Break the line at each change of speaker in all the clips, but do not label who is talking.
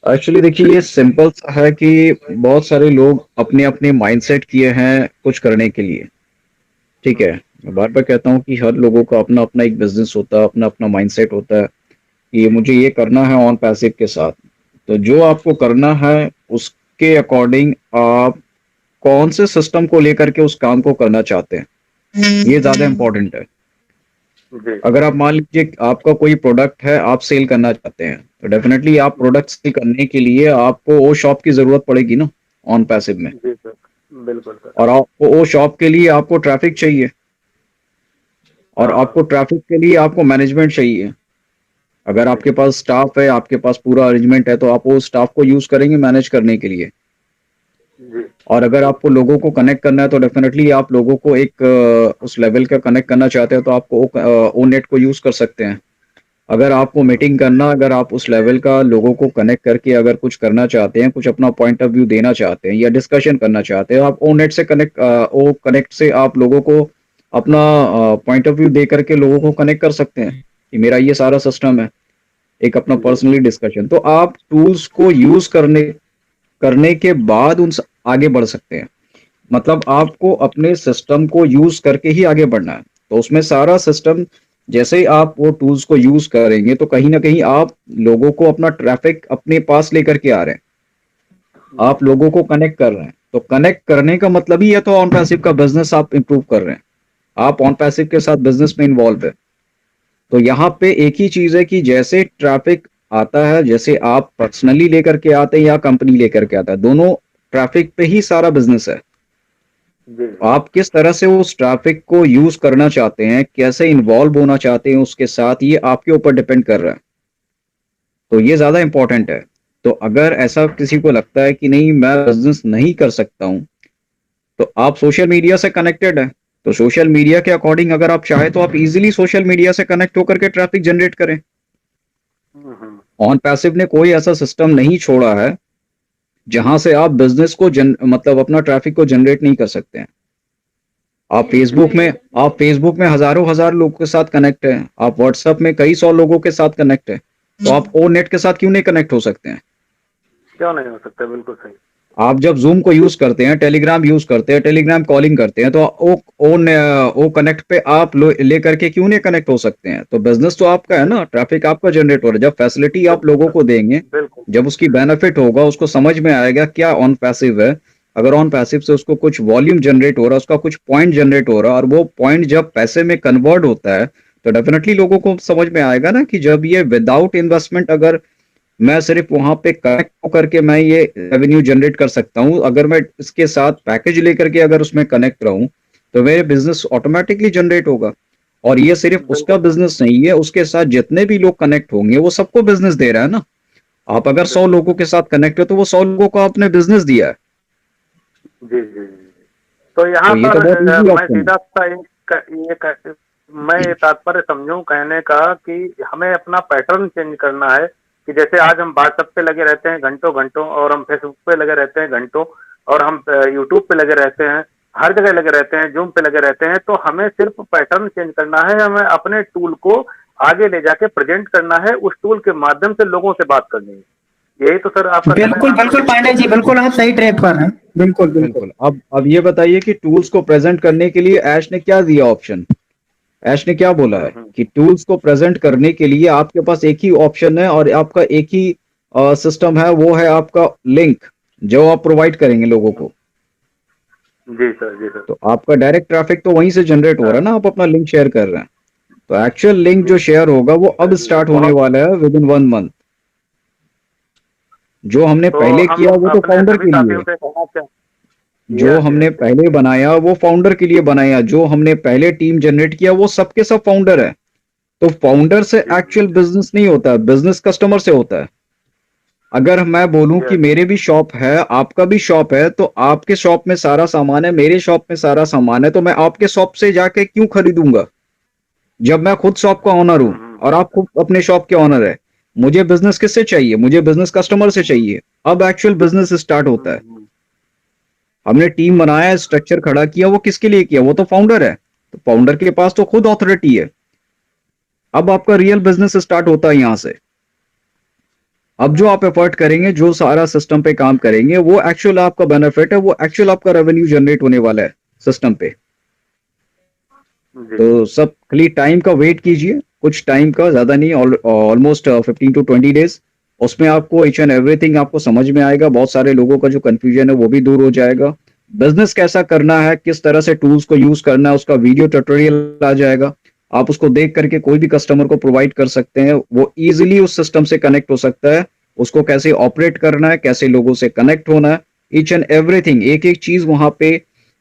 Actually देखिए ये simple सा है कि बहुत सारे लोग अपने अपने माइंडसेट किए हैं कुछ करने के लिए। ठीक है, मैं बार बार कहता हूँ कि हर लोगों का अपना अपना एक बिजनेस होता है, अपना अपना माइंडसेट होता है कि मुझे ये करना है ऑन पैसिव के साथ। तो जो आपको करना है उसके अकॉर्डिंग आप कौन से सिस्टम को लेकर के उस काम को करना चाहते हैं, ये ज्यादा इंपॉर्टेंट है।
जी
अगर आप मान लीजिए आपका कोई प्रोडक्ट है, आप सेल करना चाहते हैं, तो डेफिनेटली आप प्रोडक्ट सेल करने के लिए आपको वो शॉप की जरूरत पड़ेगी ना, ऑन पैसिव में।
जी सर, बिल्कुल सर।
और आपको वो शॉप के लिए आपको ट्रैफिक चाहिए, और
हाँ
आपको ट्रैफिक के लिए आपको मैनेजमेंट चाहिए। अगर
जी
आपके पास स्टाफ है, आपके पास पूरा अरेंजमेंट है, तो आप वो स्टाफ को यूज करेंगे मैनेज करने के लिए।
जी
और अगर आपको लोगों को कनेक्ट करना है तो डेफिनेटली आप लोगों को एक उस लेवल का कनेक्ट करना चाहते हैं तो आपको ओ नेट को यूज कर सकते हैं। अगर आपको मीटिंग करना, अगर आप उस लेवल का लोगों को कनेक्ट करके अगर कुछ करना चाहते हैं, कुछ अपना पॉइंट ऑफ व्यू देना चाहते हैं या डिस्कशन करना चाहते हैं, आप ओ नेट से कनेक्ट, ओ कनेक्ट से आप लोगों को अपना पॉइंट ऑफ व्यू दे करके लोगों को कनेक्ट कर सकते हैं कि मेरा ये सारा सिस्टम है, एक अपना
जी
पर्सनली डिस्कशन। तो आप टूल्स को यूज करने करने के बाद आगे बढ़ सकते हैं। मतलब आपको अपने सिस्टम को यूज करके ही आगे बढ़ना है। तो उसमें सारा सिस्टम, जैसे ही आप वो टूल्स को यूज करेंगे तो कहीं ना कहीं आप लोगों को अपना ट्रैफिक अपने पास लेकर के आ रहे हैं,
जी
आप लोगों को कनेक्ट कर रहे हैं। तो कनेक्ट करने का मतलब ही है तो ऑन पैसिव का बिजनेस आप इंप्रूव कर रहे हैं, आप ऑन पैसिव के साथ बिजनेस में इन्वॉल्व है। तो यहाँ पे एक ही चीज है कि जैसे ट्रैफिक आता है, जैसे आप पर्सनली लेकर के आते हैं या कंपनी लेकर के आता है, दोनों ट्रैफिक पे ही सारा बिजनेस है।
जी
आप किस तरह से उस ट्रैफिक को यूज करना चाहते हैं, कैसे इन्वॉल्व होना चाहते हैं उसके साथ, ये आपके ऊपर डिपेंड कर रहा है। तो ये ज्यादा इंपॉर्टेंट है। तो अगर ऐसा किसी को लगता है कि नहीं मैं बिजनेस नहीं कर सकता हूं, तो आप सोशल मीडिया से कनेक्टेड है, तो सोशल मीडिया के अकॉर्डिंग अगर आप चाहे तो आप इजीली सोशल मीडिया से कनेक्ट होकर के ट्रैफिक जनरेट करें।
हम्म।
ऑन पैसिव ने कोई ऐसा सिस्टम नहीं छोड़ा है जहां से आप बिजनेस को मतलब अपना ट्रैफिक को जनरेट नहीं कर सकते हैं। आप
जी
फेसबुक में आप फेसबुक में हजारों हजार लोगों के साथ कनेक्ट हैं, आप व्हाट्सएप में कई सौ लोगों के साथ कनेक्ट है, तो आप ओ नेट के साथ क्यों नहीं कनेक्ट हो सकते हैं।
क्यों नहीं हो सकता, बिल्कुल सही।
आप जब जूम को यूज करते हैं, टेलीग्राम यूज करते हैं, टेलीग्राम कॉलिंग करते हैं, तो ओ कनेक्ट पे आप ले करके क्यों नहीं कनेक्ट हो सकते हैं। तो बिजनेस तो आपका है ना, ट्रैफिक आपका जनरेट हो रहा है। जब फैसिलिटी आप
बिल्कुल
लोगों
सर,
को देंगे,
बिल्कुल।
जब उसकी बेनिफिट होगा, उसको समझ में आएगा क्या ऑन पैसिव है। अगर ऑन पैसिव से उसको कुछ वॉल्यूम जनरेट हो रहा है, उसका कुछ पॉइंट जनरेट हो रहा है, और वो पॉइंट जब पैसे में कन्वर्ट होता है, तो डेफिनेटली लोगों को समझ में आएगा ना कि जब ये विदाउट इन्वेस्टमेंट, अगर मैं सिर्फ वहां पे कनेक्ट होकर के मैं ये रेवेन्यू जनरेट कर सकता हूँ, अगर मैं इसके साथ पैकेज लेकर के अगर उसमें कनेक्ट रहूं, तो मेरे बिजनेस ऑटोमेटिकली जनरेट होगा। और ये सिर्फ उसका
बिल्कुल सर,
बिजनेस नहीं है, उसके साथ जितने भी लोग कनेक्ट होंगे वो सबको बिजनेस दे रहा है ना। आप अगर 100
बिल्कुल
लोगों
सर।
के साथ कनेक्ट हो तो वो 100 लोगों को आपने बिजनेस दिया है।
जी जी जी। तो यहाँ
तो ये
पर
तो बहुत इजी
मैं
ऑप्शन है।
सीधा सा मैं ये तात्पर्य समझूं कहने का कि हमें अपना पैटर्न चेंज करना है। कि जैसे आज हम व्हाट्सएप पे लगे रहते हैं घंटों घंटों, और हम फेसबुक पे लगे रहते हैं घंटों, और हम यूट्यूब पे लगे रहते हैं, हर जगह लगे रहते हैं, जूम पे लगे रहते हैं। तो हमें सिर्फ पैटर्न चेंज करना है, हमें अपने टूल को आगे ले जाके प्रेजेंट करना है, उस टूल के माध्यम से लोगों से बात करनी है। यही तो सर आपका कहने
बिल्कुल
का
बिल्कुल
मतलब है।
पांडे जी, बिल्कुल आप सही ट्रैक पर हैं। बिल्कुल बिल्कुल।
बिल्कुल। अब ये बताइए कि टूल्स को प्रेजेंट करने के लिए ऐश ने क्या दिया ऑप्शन। ऐश ने क्या बोला है
हम्म।
कि टूल्स को प्रेजेंट करने के लिए आपके पास एक ही ऑप्शन है और आपका एक ही सिस्टम है, वो है आपका लिंक, जो आप प्रोवाइड करेंगे लोगों को।
जी सर, जी सर।
तो आपका डायरेक्ट ट्रैफिक तो वहीं से जनरेट हो रहा
हाँ
है ना, आप अपना लिंक शेयर कर रहे हैं। तो एक्चुअल लिंक
जी
जो
जी
शेयर होगा वो अब
चलिए
स्टार्ट होने
बहुत।
वाला है विद इन 1 मंथ। जो हमने
तो
पहले
हम
किया वो तो
अपने
फाउंडर
सभी
के लिए
साथियों
है।
से कहना चाहें।
जो
यस
हमने
यस यस।
पहले बनाया वो फाउंडर के लिए बनाया, जो हमने पहले टीम जनरेट किया वो सबके सब फाउंडर है। तो फाउंडर से
जी जी
एक्चुअल बिजनेस नहीं होता है, बिजनेस कस्टमर से होता है। अगर मैं बोलूं कि
यस।
मेरे भी शॉप है, आपका भी शॉप है, तो आपके शॉप में सारा सामान है, मेरे शॉप में सारा सामान है, तो मैं आपके शॉप से जाके क्यों खरीदूंगा जब मैं खुद शॉप का ऑनर हूं और आप खुद अपने शॉप के ऑनर है। मुझे बिजनेस किससे चाहिए, मुझे बिजनेस कस्टमर से चाहिए। अब एक्चुअल बिजनेस स्टार्ट होता है।
हम्म।
हमने टीम बनाया, स्ट्रक्चर खड़ा किया, वो किसके लिए किया, वो तो फाउंडर है। तो फाउंडर के पास तो खुद ऑथोरिटी है। अब आपका रियल बिजनेस स्टार्ट होता है यहां से। अब जो आप एफर्ट करेंगे, जो सारा सिस्टम पे काम करेंगे, वो एक्चुअल आपका बेनिफिट है, वो एक्चुअल आपका रेवेन्यू जनरेट होने वाला है सिस्टम पे।
जी
तो सब खाली टाइम का वेट कीजिए, कुछ टाइम का, ज्यादा नहीं, ऑलमोस्ट 15 to 20 days। उसमें आपको ईच एंड एवरीथिंग आपको समझ में आएगा, बहुत सारे लोगों का जो कंफ्यूजन है वो भी दूर हो जाएगा। बिजनेस कैसा करना है, किस तरह से टूल्स को यूज करना है, उसका वीडियो ट्यूटोरियल आ जाएगा। आप उसको देख करके कोई भी कस्टमर को प्रोवाइड कर सकते हैं, वो इजीली उस सिस्टम से कनेक्ट हो सकता है। उसको कैसे ऑपरेट करना है, कैसे लोगों से कनेक्ट होना है, ईच एंड एवरीथिंग, एक एक चीज वहां पे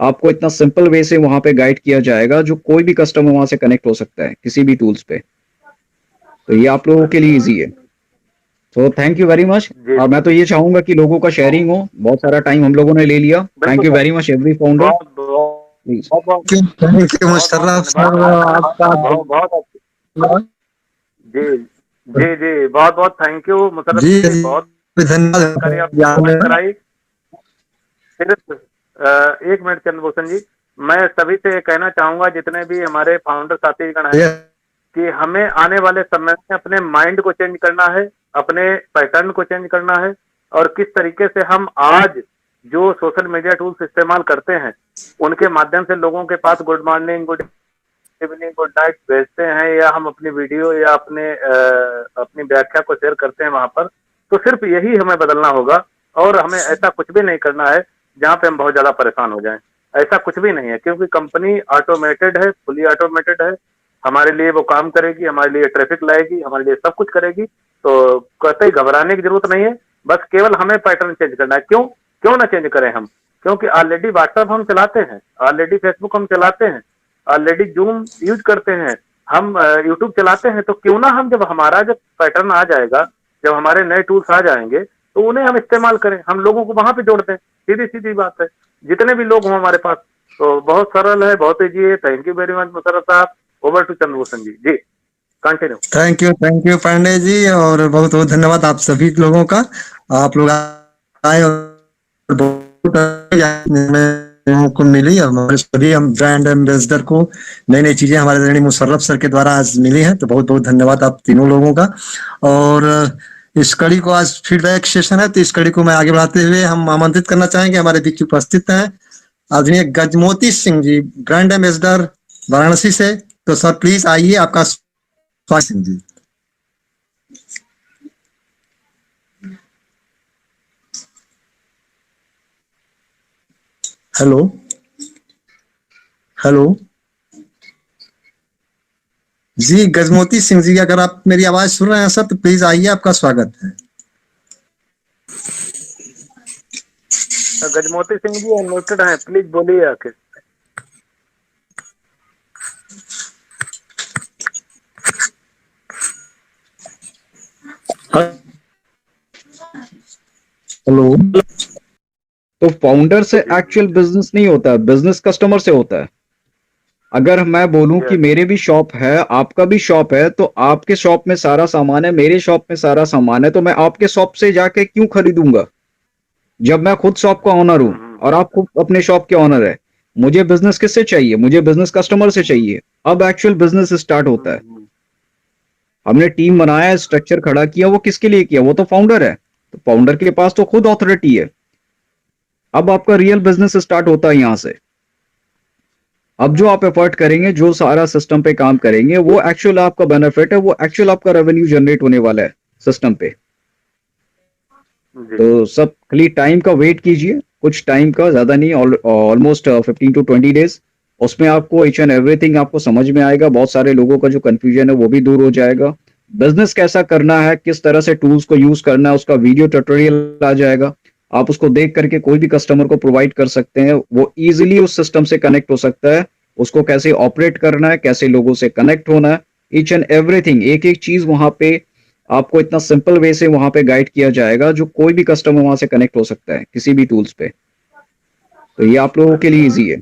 आपको इतना सिंपल वे से वहां पे गाइड किया जाएगा, जो कोई भी कस्टमर वहां से कनेक्ट हो सकता है किसी भी टूल्स पे। तो ये आप लोगों के लिए इजी है। तो थैंक यू वेरी मच।
जी
और मैं तो ये चाहूंगा कि लोगों का शेयरिंग हो, बहुत सारा टाइम हम लोगों ने ले लिया। थैंक
बिल्कुल
you
sir.
Very much every founder,
बहुत बहुत
प्लीज।
बहुत बहुत
थैंक यू
बहुत बहुत
मुशर्रफ
धन्यवाद
सर, आपका
बहुत बहुत जी जी जी, बहुत बहुत थैंक यू मुशर्रफ
जी
जी, बहुत जानकारी आपने प्रोवाइड
धन्यवाद।
कराई। सिर्फ एक मिनट चंद्रभूषण जी, मैं सभी से ये कहना चाहूंगा, जितने भी हमारे फाउंडर साथीगण हैं, कि हमें आने वाले समय में अपने माइंड को चेंज करना है, अपने पैटर्न को चेंज करना है, और किस तरीके से हम आज जो सोशल मीडिया टूल्स इस्तेमाल करते हैं, उनके माध्यम से लोगों के पास good morning, good evening, good night भेजते हैं, या हम अपनी वीडियो या अपनी व्याख्या को शेयर करते हैं वहां पर, तो सिर्फ यही हमें बदलना होगा। और हमें ऐसा कुछ भी नहीं करना है जहां पे हम बहुत ज्यादा परेशान हो जाएं। ऐसा कुछ भी नहीं है, क्योंकि कंपनी ऑटोमेटेड है, फुली ऑटोमेटेड है। हमारे लिए वो काम करेगी, हमारे लिए ट्रैफिक लाएगी, हमारे लिए सब कुछ करेगी। तो कतई घबराने की जरूरत नहीं है, बस केवल हमें पैटर्न चेंज करना है। क्यों क्यों ना चेंज करें हम? क्योंकि ऑलरेडी व्हाट्सएप हम चलाते हैं, ऑलरेडी फेसबुक हम चलाते हैं, ऑलरेडी जूम यूज करते हैं, हम यूट्यूब चलाते हैं। तो क्यों ना हम, जब हमारा जब पैटर्न आ जाएगा, जब हमारे नए टूल्स आ जाएंगे, तो उन्हें हम इस्तेमाल करें, हम लोगों को वहां पे जोड़ दें। सीधी सीधी बात है, जितने भी लोग हों हमारे पास। तो बहुत सरल है, बहुत ईजी है। Thank you very much Musharraf sahab. Over to Chandrabhushan ji. जी continue.
Thank you Pandey ji, और बहुत बहुत धन्यवाद आप सभी लोगों का। आप लोग आए और बहुत लोगों को मिली, हमारे सभी हम ब्रांड एम्बेसडर को नई नई चीजें हमारे रणनी मुशर्रफ सर के द्वारा आज मिली हैं। तो बहुत बहुत धन्यवाद आप तीनों लोगों का। और इस कड़ी को आज फीडबैक सेशन है, तो इस कड़ी को मैं आगे बढ़ाते हुए हम आमंत्रित करना चाहेंगे, हमारे बीच उपस्थित हैं आदरणीय गजमोती सिंह जी, ब्रांड एम्बेसडर वाराणसी से। तो सर प्लीज आइए, आपका स्वागत सिंह जी। हेलो हेलो जी, गजमोती सिंह जी, अगर आप मेरी आवाज सुन रहे हैं सर, तो प्लीज आइए, आपका स्वागत है।
गजमोती सिंह जी अनम्यूटेड हैं, प्लीज बोलिए आके।
हेलो
तो फाउंडर से एक्चुअल बिजनेस नहीं होता है, बिजनेस कस्टमर से होता है। अगर मैं बोलूं कि
यस
मेरे भी शॉप है, आपका भी शॉप है, तो आपके शॉप में सारा सामान है, मेरे शॉप में सारा सामान है, तो मैं आपके शॉप से जाके क्यों खरीदूंगा, जब मैं खुद शॉप का ऑनर हूं और आप खुद अपने शॉप के ऑनर है। मुझे बिजनेस किससे चाहिए? मुझे बिजनेस कस्टमर से चाहिए। अब एक्चुअल बिजनेस स्टार्ट होता है। हमने टीम बनाया, स्ट्रक्चर खड़ा किया, वो किसके लिए किया? वो तो फाउंडर है। तो फाउंडर के पास तो खुद अथॉरिटी है। अब आपका रियल बिजनेस स्टार्ट होता है यहां से। अब जो आप एफर्ट करेंगे, जो सारा सिस्टम पे काम करेंगे, वो एक्चुअल आपका बेनिफिट है, वो एक्चुअल आपका रेवेन्यू जनरेट होने वाला है सिस्टम पे।
जी
तो सब खाली टाइम का वेट कीजिए, कुछ टाइम का, ज्यादा नहीं, ऑलमोस्ट 15 to 20 days। उसमें आपको ईच एंड एवरीथिंग आपको समझ में आएगा, बहुत सारे लोगों का जो कंफ्यूजन है वो भी दूर हो जाएगा। बिजनेस कैसा करना है, किस तरह से टूल्स को यूज करना है, उसका वीडियो ट्यूटोरियल आ जाएगा। आप उसको देख करके कोई भी कस्टमर को प्रोवाइड कर सकते हैं, वो इजीली उस सिस्टम से कनेक्ट हो सकता है। उसको कैसे ऑपरेट करना है, कैसे लोगों से कनेक्ट होना है, ईच एंड एवरीथिंग, एक एक चीज वहां पे आपको इतना सिंपल वे से वहां पे गाइड किया जाएगा, जो कोई भी कस्टमर वहां से कनेक्ट हो सकता है किसी भी टूल्स पे। तो ये आप लोगों के लिए इजी है।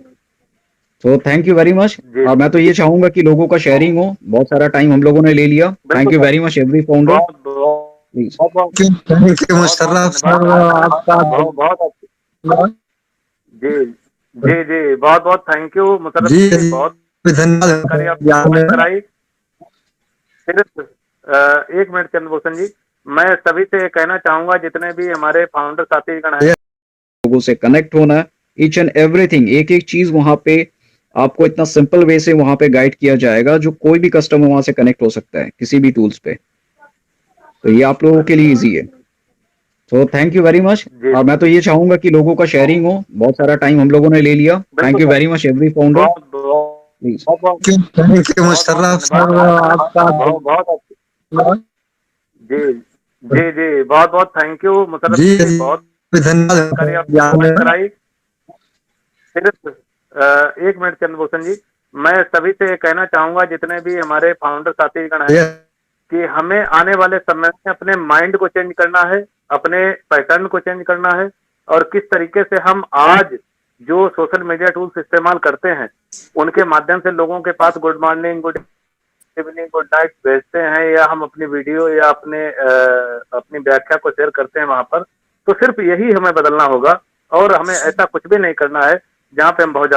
तो थैंक यू वेरी मच।
जी
और मैं तो ये चाहूंगा कि लोगों का शेयरिंग हो, बहुत सारा टाइम हम लोगों ने ले लिया। थैंक
बिल्कुल
you
sir.
Very much every founder,
बहुत बहुत
प्लीज।
बहुत बहुत
थैंक यू
बहुत बहुत
मुशर्रफ
धन्यवाद
सर, आपका
बहुत बहुत जी जी जी, बहुत बहुत थैंक यू मुशर्रफ
जी
जी, बहुत जानकारी आपने प्रोवाइड
धन्यवाद।
कराई। सिर्फ एक मिनट चंद्रभूषण जी, मैं सभी से ये कहना चाहूंगा, जितने भी हमारे फाउंडर साथीगण हैं,
लोगों से कनेक्ट होना है, ईच एंड एवरीथिंग, एक एक चीज वहां पे आपको इतना सिंपल वे से वहां पे गाइड किया जाएगा जो कोई भी कस्टमर वहां से कनेक्ट हो सकता है किसी भी टूल्स पे। तो ये आप लोगों के लिए इजी है। तो थैंक यू वेरी मच।
जी
और मैं तो ये चाहूंगा कि लोगों का शेयरिंग हो, बहुत सारा टाइम हम लोगों ने ले लिया। थैंक
बिल्कुल
you
sir.
Very much every founder
बहुत बहुत
प्लीज।
बहुत बहुत
थैंक यू
बहुत बहुत
मुशर्रफ
धन्यवाद
सर, आपका
बहुत बहुत जी जी जी, बहुत बहुत थैंक यू मुशर्रफ
जी
जी,
जी
बहुत जानकारी आपने प्रोवाइड
धन्यवाद।
कराई। सिर्फ एक मिनट चंद्रभूषण जी, मैं सभी से ये कहना चाहूंगा, जितने भी हमारे फाउंडर साथीगण हैं, कि हमें आने वाले समय में अपने माइंड को चेंज करना है, अपने पैटर्न को चेंज करना है, और किस तरीके से हम आज जो सोशल मीडिया टूल्स इस्तेमाल करते हैं उनके माध्यम से लोगों के पास good morning, good evening, good night भेजते हैं, या हम अपनी वीडियो या अपनी व्याख्या को शेयर करते हैं वहां पर, तो सिर्फ यही हमें बदलना होगा, और हमें ऐसा कुछ भी नहीं करना है जहां पे हम बहुत